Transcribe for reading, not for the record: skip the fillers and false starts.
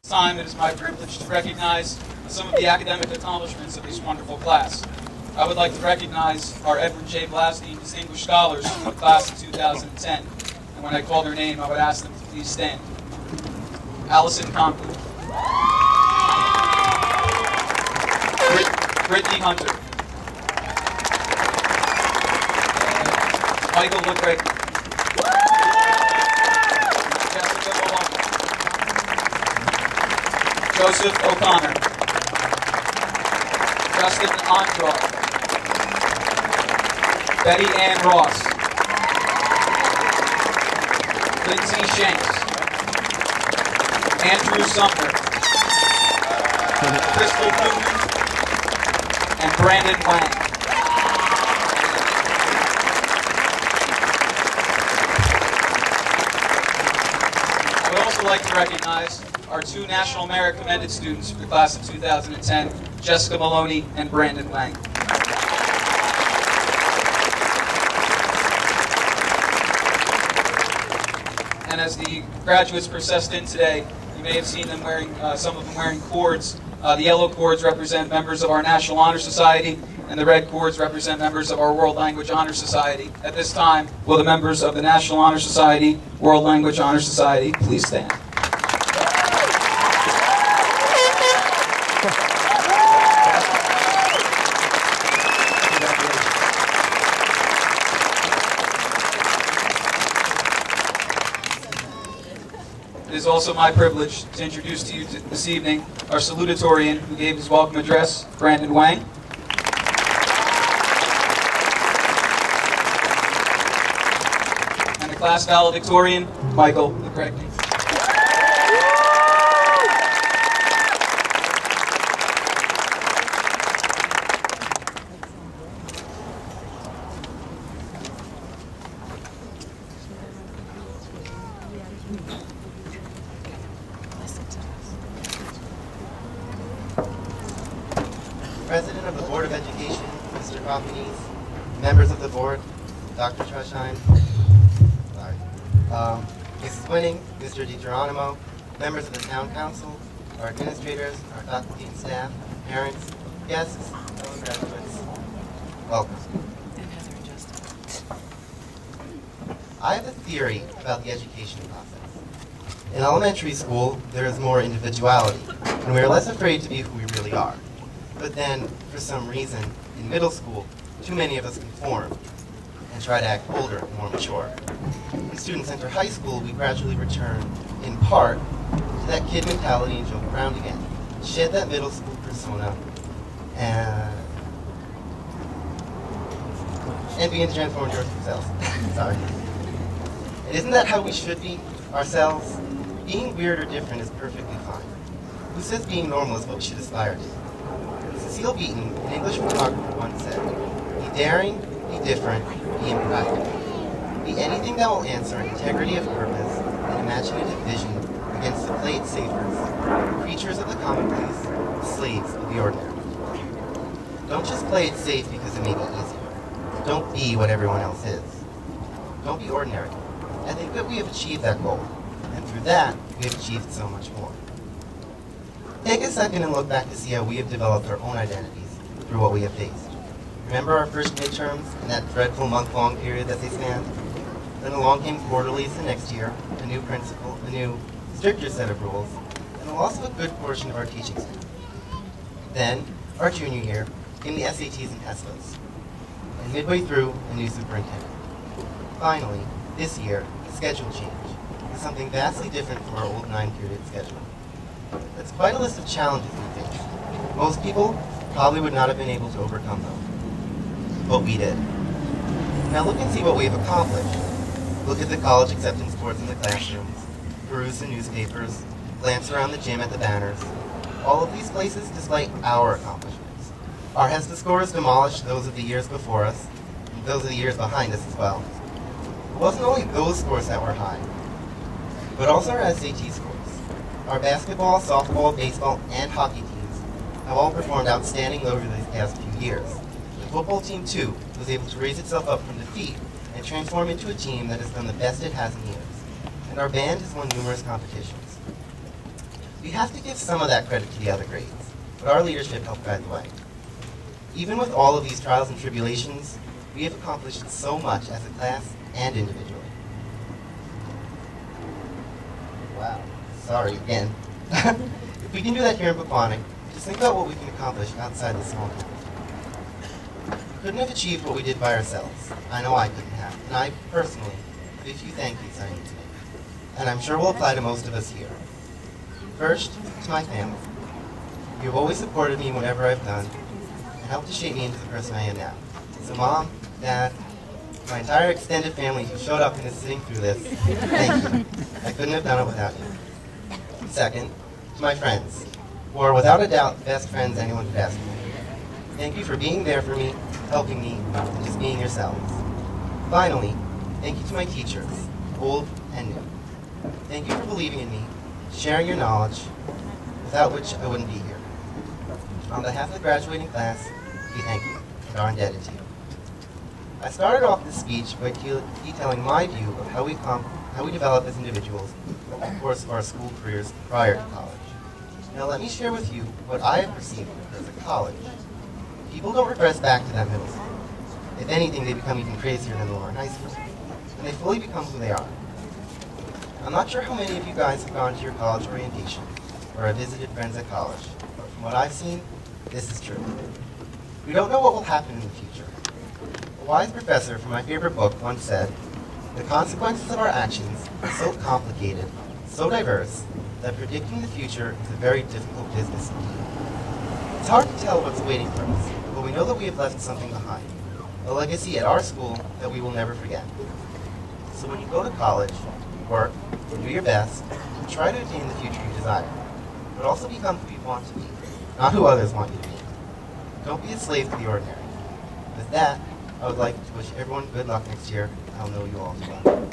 Time, it is my privilege to recognize some of the academic accomplishments of this wonderful class. I would like to recognize our Edward J. Blasteen Distinguished Scholars of the class of 2010. And when I call their name, I would ask them to please stand. Allison Conklin. Brittany Hunter. Michael LeGreg. Jessica Malone. Joseph O'Connor. Justin Ondraw. Betty Ann Ross. Lindsay Shanks. Andrew Sumner. Crystal Newman. And Brandon Wang. I would also like to recognize our two National Merit Commended students for the class of 2010, Jessica Maloney and Brandon Wang. And as the graduates processed in today, you may have seen them wearing, some of them wearing cords. The yellow cords represent members of our National Honor Society, and the red cords represent members of our World Language Honor Society. At this time, will the members of the National Honor Society, World Language Honor Society, please stand. It is also my privilege to introduce to you this evening our salutatorian who gave his welcome address, Brandon Wang. And the class valedictorian, Michael LeGreg. President of the Board of Education, Mr. Coffees, members of the board, Dr. Trusheim, Mrs. Winning, Mr. DiGeronimo, members of the Town Council, our administrators, our faculty and staff, parents, guests, fellow graduates, welcome. I have a theory about the education process. In elementary school, there is more individuality, and we are less afraid to be who we really are. But then, for some reason, in middle school, too many of us conform and try to act older and more mature. When students enter high school, we gradually return, in part, to that kid mentality and joke around again. Shed that middle school persona and begin to transform into ourselves. Sorry. And isn't that how we should be, ourselves? Being weird or different is perfectly fine. Who says being normal is what we should aspire to? Cecile Beaton, an English photographer, once said, "Be daring, be different, be impractical. Be anything that will answer integrity of purpose and imaginative vision against the played safers, creatures of the commonplace, slaves of the ordinary." Don't just play it safe because it may be easier. Don't be what everyone else is. Don't be ordinary. I think that we have achieved that goal, and through that, we have achieved so much more. Take a second and look back to see how we have developed our own identities through what we have faced. Remember our first midterms and that dreadful month-long period that they spanned? Then along came quarterlies the next year, a new principal, a new, stricter set of rules, and the loss of a good portion of our teaching staff. Then, our junior year, came the SATs and TESTAs, and midway through, a new superintendent. Finally, this year, the schedule change is something vastly different from our old 9-period schedule. That's quite a list of challenges we face. Most people probably would not have been able to overcome them. But we did. Now look and see what we have accomplished. Look at the college acceptance boards in the classrooms, peruse the newspapers, glance around the gym at the banners. All of these places display our accomplishments. Our HESTA scores demolished those of the years before us, and those of the years behind us as well. It wasn't only those scores that were high, but also our SAT scores. Our basketball, softball, baseball, and hockey teams have all performed outstanding over these past few years. The football team, too, was able to raise itself up from defeat and transform into a team that has done the best it has in years. And our band has won numerous competitions. We have to give some of that credit to the other grades, but our leadership helped guide the way. Even with all of these trials and tribulations, we have accomplished so much as a class and individually. Wow, sorry again. If we can do that here in Pequannock, just think about what we can accomplish outside this small campus. We couldn't have achieved what we did by ourselves. I know I couldn't have, and I personally have a few thank yous I need to make, and I'm sure will apply to most of us here. First, to my family. You have always supported me in whatever I've done, and helped to shape me into the person I am now. So Mom, Dad, my entire extended family who showed up and is sitting through this, thank you. I couldn't have done it without you. Second, to my friends, who are without a doubt the best friends anyone could ask for. Thank you for being there for me, helping me, and just being yourselves. Finally, thank you to my teachers, old and new. Thank you for believing in me, sharing your knowledge, without which I wouldn't be here. On behalf of the graduating class, we thank you and are indebted to you. I started off this speech by detailing my view of how we develop as individuals over the course of our school careers prior to college. Now let me share with you what I have perceived as a college. People don't regress back to that middle school. If anything, they become even crazier than they were in high school, and they fully become who they are. I'm not sure how many of you guys have gone to your college orientation or have visited friends at college, but from what I've seen, this is true. We don't know what will happen in the future. A wise professor from my favorite book once said, "The consequences of our actions are so complicated, so diverse, that predicting the future is a very difficult business indeed." It's hard to tell what's waiting for us, but we know that we have left something behind, a legacy at our school that we will never forget. So when you go to college, work, do your best, and try to attain the future you desire, but also become who you want to be, not who others want you to be. Don't be a slave to the ordinary. With that, I would like to wish everyone good luck next year. I'll know you all too well.